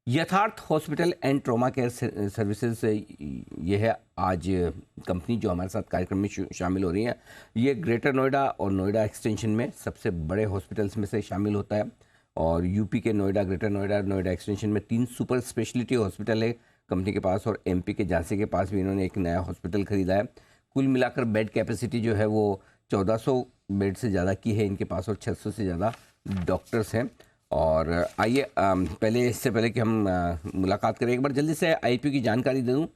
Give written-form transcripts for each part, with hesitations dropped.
यथार्थ hospital and trauma care services ये है आज कंपनी जो हमारे साथ कार्यक्रम में शामिल हो रही है। ये ग्रेटर नोएडा और नोएडा एक्सटेंशन में सबसे बड़े हॉस्पिटल्स में से शामिल होता है और यूपी के नोएडा, ग्रेटर नोएडा, नोएडा एक्सटेंशन में 3 सुपर स्पेशलिटी हॉस्पिटल है कंपनी के पास और एमपी के झांसी के पास भी इन्होंने एक नया हॉस्पिटल खरीदा है। कुल मिलाकर बेड कैपेसिटी जो है वो 1400 बेड से ज़्यादा की है इनके पास और 600 से ज़्यादा डॉक्टर्स हैं। और आइए इससे पहले कि हम मुलाकात करें, एक बार जल्दी से आईपीओ की जानकारी दे दूं।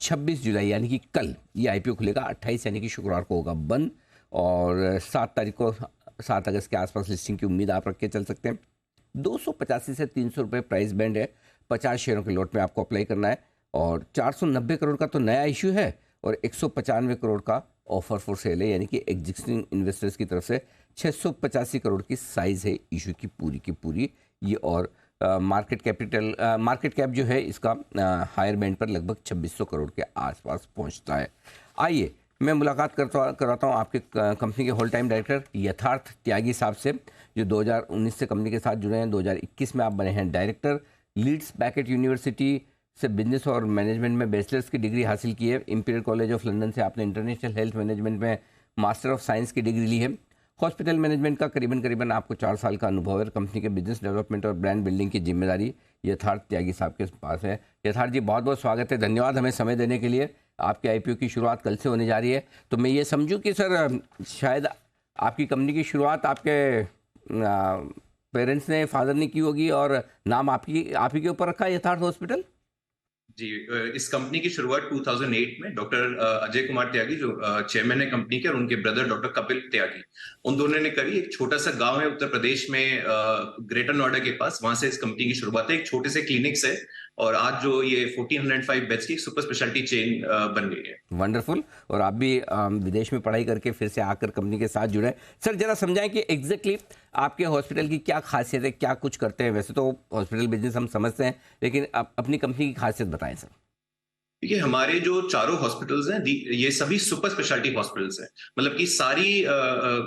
26 जुलाई यानी कि कल ये आईपीओ खुलेगा, 28 यानी कि शुक्रवार को होगा बंद और 7 तारीख को 7 अगस्त के आसपास लिस्टिंग की उम्मीद आप रख के चल सकते हैं। 285 से 300 रुपये प्राइस बैंड है। 50 शेयरों के लॉट में आपको अप्लाई करना है और 490 करोड़ का तो नया इशू है और 195 करोड़ का ऑफर फॉर सेल है, यानी कि एग्जिस्टिंग इन्वेस्टर्स की तरफ से 685 करोड़ की साइज़ है इशू की पूरी ये। और मार्केट कैप जो है इसका हायर बैंड पर लगभग 2600 करोड़ के आसपास पहुंचता है। आइए मैं मुलाकात कराता हूं आपके कंपनी के होल टाइम डायरेक्टर यथार्थ त्यागी साहब से, जो 2019 से कंपनी के साथ जुड़े हैं। 2021 में आप बने हैं डायरेक्टर। लीड्स बैकेट यूनिवर्सिटी से बिजनेस और मैनेजमेंट में बैचलर्स की डिग्री हासिल की है। इंपीरियल कॉलेज ऑफ लंदन से आपने इंटरनेशनल हेल्थ मैनेजमेंट में मास्टर ऑफ साइंस की डिग्री ली है। हॉस्पिटल मैनेजमेंट का करीबन आपको 4 साल का अनुभव है। कंपनी के बिजनेस डेवलपमेंट और ब्रांड बिल्डिंग की जिम्मेदारी यथार्थ त्यागी साहब के पास है। यथार्थ जी, बहुत बहुत स्वागत है, धन्यवाद हमें समय देने के लिए। आपके आईपीओ की शुरुआत कल से होने जा रही है, तो मैं ये समझूं कि सर शायद आपकी कंपनी की शुरुआत आपके पेरेंट्स ने, फादर ने की होगी और नाम आप ही के ऊपर रखा है यथार्थ हॉस्पिटल। जी, इस कंपनी की शुरुआत 2008 में डॉक्टर अजय कुमार त्यागी जो चेयरमैन है कंपनी के, और उनके ब्रदर डॉक्टर कपिल त्यागी, उन दोनों ने करी। एक छोटा सा गांव है उत्तर प्रदेश में, ग्रेटर नोएडा के पास, वहां से इस कंपनी की शुरुआत है। एक छोटे से क्लिनिक से, और आज जो ये 1405 बेड्स की सुपर स्पेशलिटी चेन बन गई है। वंडरफुल। और आप भी विदेश में पढ़ाई करके फिर से आकर कंपनी के साथ जुड़े। सर जरा समझाएं कि एग्जैक्टली आपके हॉस्पिटल की क्या खासियत है, क्या कुछ करते हैं। वैसे तो हॉस्पिटल बिजनेस हम समझते हैं, लेकिन आप अपनी कंपनी की खासियत बताएं सर। देखिए, हमारे जो चारों हॉस्पिटल्स हैं, ये सभी सुपर स्पेशलिटी हॉस्पिटल्स हैं। मतलब कि सारी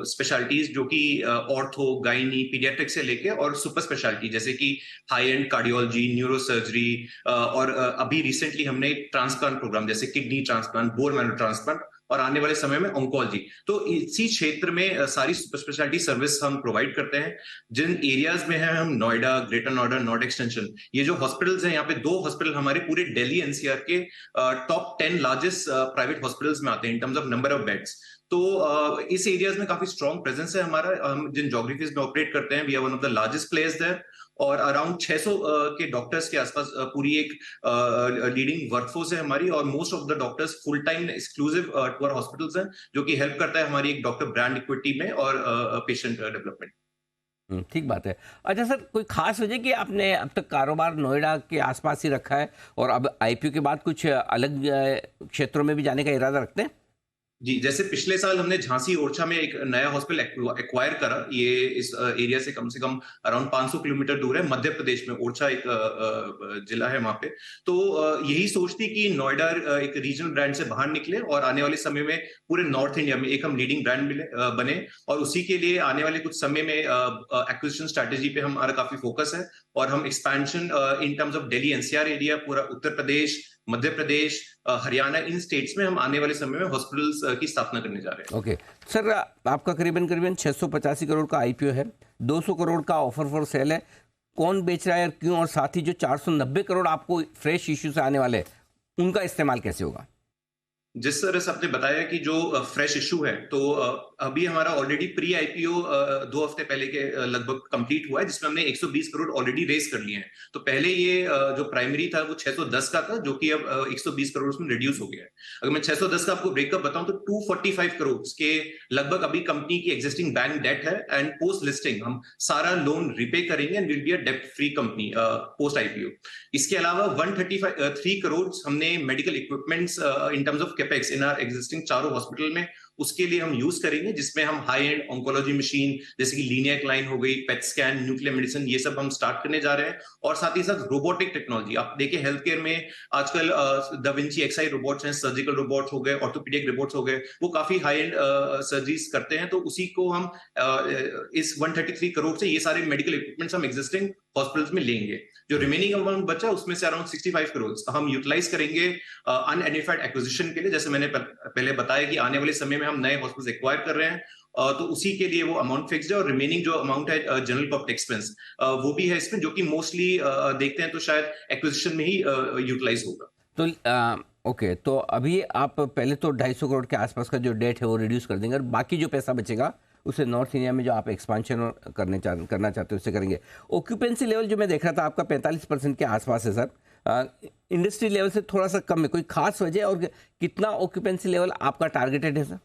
स्पेशलिटीज जो कि ऑर्थो, गायनी, पीडियाट्रिक से लेके और सुपर स्पेशलिटी जैसे कि high and cardiology, neuro surgery, और अभी रिसेंटली हमने एक ट्रांसप्लांट प्रोग्राम जैसे kidney transplant, bone marrow transplant, और आने वाले समय में ऑन्कोलॉजी, तो इसी क्षेत्र में सारी सुपर स्पेशलिटी सर्विस हम प्रोवाइड करते हैं। जिन एरियाज में है हम Noida, greater Noida, north extension, ये जो हॉस्पिटल्स हैं, यहाँ पे 2 हॉस्पिटल हमारे पूरे दिल्ली एनसीआर के टॉप 10 लार्जेस्ट प्राइवेट हॉस्पिटल्स में आते हैं इन terms of number of beds. तो इस एरियाज में काफी स्ट्रॉन्ग प्रेजेंस है हमारा। हम जिन ज्योग्राफीज में ऑपरेट करते हैं, we are one of the largest players there, और अराउंड 600 के डॉक्टर्स के आसपास पूरी एक लीडिंग वर्कफोर्स है हमारी, और most of the doctors full time exclusive to our hospitals हैं, जो कि हेल्प करता है हमारी एक डॉक्टर ब्रांड इक्विटी में और पेशेंट डेवलपमेंट। ठीक बात है। अच्छा सर, कोई खास वजह कि आपने अब तक कारोबार नोएडा के आसपास ही रखा है और अब आईपीओ के बाद कुछ अलग क्षेत्रों में भी जाने का इरादा रखते हैं? जी, जैसे पिछले साल हमने झांसी ओरछा में एक नया हॉस्पिटल एक्वायर करा। ये इस एरिया से कम अराउंड 500 किलोमीटर दूर है, मध्य प्रदेश में। ओरछा एक जिला है वहां पे। तो यही सोच थी कि नोएडा एक रीजनल ब्रांड से बाहर निकले और आने वाले समय में पूरे नॉर्थ इंडिया में एक हम लीडिंग ब्रांड बने, और उसी के लिए आने वाले कुछ समय में एक्विजिशन स्ट्रेटेजी पे हमारा काफी फोकस है, और हम expansion in terms of Delhi NCR area, पूरा उत्तर प्रदेश, मध्य प्रदेश, हरियाणा, इन स्टेट्स में हम आने वाले समय में हॉस्पिटल्स की स्थापना करने जा रहे हैं। ओके सर, आपका करीबन 685 करोड़ का आईपीओ है, 200 करोड़ का ऑफर फॉर सेल है। कौन बेच रहा है और क्यों? और साथ ही जो 490 करोड़ आपको फ्रेश इश्यू से आने वाले, उनका इस्तेमाल कैसे होगा? जिस तरह से आपने बताया कि जो फ्रेश इशू है, तो अभी हमारा ऑलरेडी प्री आईपीओ 2 हफ्ते पहले के लगभग कंप्लीट हुआ है, जिसमें हमने 120 करोड़ ऑलरेडी रेज कर लिए हैं। तो पहले ये जो प्राइमरी था वो 610 का था, जो कि अब 120 करोड़ में रिड्यूस हो गया है। अगर मैं 610 का आपको ब्रेकअप बताऊं तो 245 करोड़ के लगभग अभी कंपनी की एग्जिस्टिंग बैंक डेट है, एंड पोस्ट लिस्टिंग हम सारा लोन रिपे करेंगे एंड विल बी अ डेब्ट फ्री कंपनी पोस्ट आईपीओ। इसके अलावा 135 करोड़ हमने medical equipments in terms of capex in our existing चारों हॉस्पिटल में, उसके लिए हम यूज करेंगे, जिसमें हम हाई एंड ऑन्कोलॉजी मशीन जैसे कि लीनियर क्लाइन हो गई, पेट स्कैन, न्यूक्लियर मेडिसिन, ये सब हम स्टार्ट करने जा रहे हैं। और साथ ही साथ रोबोटिक टेक्नोलॉजी, आप देखिए हेल्थ केयर में आजकल दा विंची एक्सआई रोबोट्स हैं, सर्जिकल रोबोट्स हो गए, ऑर्थोपेडिक रोबोट्स हो गए, वो काफी हाई एंड सर्जरीज करते हैं। तो उसी को हम इस 133 करोड़ से ये सारे मेडिकल इक्विपमेंट्स हम एग्जिस्टिंग हॉस्पिटल्स में लेंगे। जो रिमेनिंग अमाउंट बचा उसमें से अराउंड 65 करोड़ हम यूटिलाइज करेंगे अनआइडेंटिफाइड एक्विजिशन के लिए। जैसे मैंने पहले बताया कि आने वाले समय में हम नए हॉस्पिटल्स एक्वायर कर रहे हैं, तो उसी के लिए वो अमाउंट फिक्स्ड है। और रिमेनिंग जो अमाउंट है जनरल कॉर्पोरेट एक्सपेंस वो भी है इसमें, जो कि मोस्टली देखते हैं तो शायद एक्विजिशन में ही यूटिलाइज होगा। तो ओके, तो अभी आप पहले तो 250 करोड़ के आसपास का जो डेट है वो रिड्यूस कर देंगे और बाकी जो पैसा बचेगा उसे नॉर्थ इंडिया में जो आप एक्सपांशन करना चाहते हो उससे करेंगे। ऑक्यूपेंसी लेवल जो मैं देख रहा था आपका 45% के आसपास है सर, इंडस्ट्री लेवल से थोड़ा सा कम है, कोई खास वजह? और कितना ऑक्यूपेंसी लेवल आपका टारगेटेड है सर?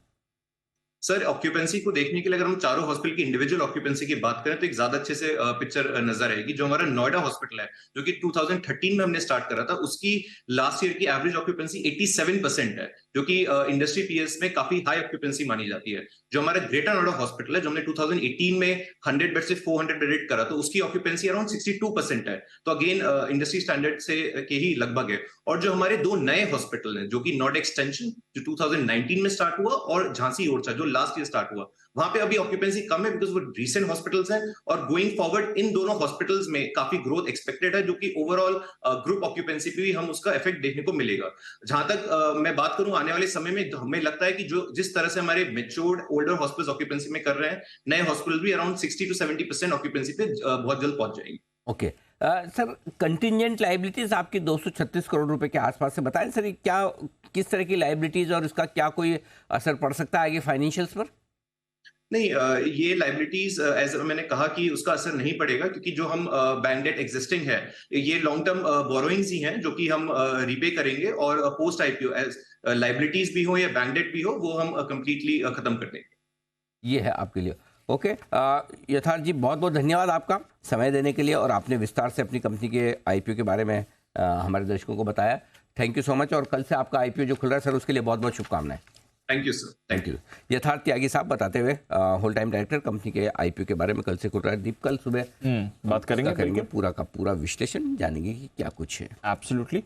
सर ऑक्यूपेंसी को देखने के लिए अगर हम चारों हॉस्पिटल की इंडिविजुअल ऑक्यूपेंसी की बात करें तो एक ज्यादा अच्छे से पिक्चर नजर आएगी। जो हमारा नोएडा हॉस्पिटल है, जो कि 2013 में हमने स्टार्ट करा था, उसकी लास्ट ईयर की एवरेज ऑक्यूपेंसी 87% है, जो कि इंडस्ट्री पीएस में काफी हाई ऑक्यूपेंसी मानी जाती है। जो हमारा ग्रेटर नोएडा हॉस्पिटल है, जो हमने 2018 में 100 बेड से 400 बेड करा, तो उसकी ऑक्यूपेंसी अराउंड 62% है। तो अगेन इंडस्ट्री स्टैंडर्ड से के ही लगभग है। और जो हमारे दो नए हॉस्पिटल हैं, जो कि नोएडा एक्सटेंशन जो 2019 में स्टार्ट हुआ और झांसी ओरछा जो लास्ट ईयर स्टार्ट हुआ, वहां पे अभी ऑक्यूपेंसी कम है बिकॉज वो रीसेंट हॉस्पिटल्स हैं। और गोइंग फॉरवर्ड इन दोनों हॉस्पिटल्स में काफी ग्रोथ एक्सपेक्टेड है, जो कि ओवरऑल ग्रुप ऑक्यूपेंसी पे भी हम उसका इफेक्ट देखने को मिलेगा। जहां तक मैं बात करूं आने वाले समय में, हमें लगता है कि जो जिस तरह से हमारे मेच्योर्ड ओल्डर हॉस्पिटल्स ऑक्यूपेंसी में कर रहे हैं, नए हॉस्पिटल भी अराउंड 60 to 70% ऑक्यूपेंसी पे बहुत जल्द पहुंच जाएंगे। ओके सर, कंटिजेंट लाइबिलिटीज आपकी 236 करोड़ रुपए के आसपास से बताएं सर, क्या किस तरह की लाइबिलिटीज और इसका क्या कोई असर पड़ सकता है आगे फाइनेंशियल्स पर? नहीं, ये लाइबिलिटीज एज मैंने कहा कि उसका असर नहीं पड़ेगा, क्योंकि जो हम बैंक डेट एग्जिस्टिंग है, ये लॉन्ग टर्म बोरोइंग्स ही हैं जो कि हम रीपे करेंगे। और पोस्ट आईपीओ एज लाइबिलिटीज भी हो या बैंक डेट भी हो, वो हम कंप्लीटली खत्म कर देंगे। ये है आपके लिए। ओके, यथार्थ जी बहुत बहुत धन्यवाद आपका समय देने के लिए, और आपने विस्तार से अपनी कंपनी के आईपीओ के बारे में हमारे दर्शकों को बताया। Thank you so much. और कल से आपका आईपीओ जो खुल रहा है सर, उसके लिए बहुत बहुत शुभकामनाएं। Thank you sir. Thank you. यथार्थ त्यागी साहब बताते हुए होल टाइम डायरेक्टर कंपनी के आईपीओ के बारे में। कल से खुल रहा है दीप, कल सुबह बात करेंगे पूरा का पूरा विश्लेषण, जानेंगे कि क्या कुछ है। एब्सोल्युटली।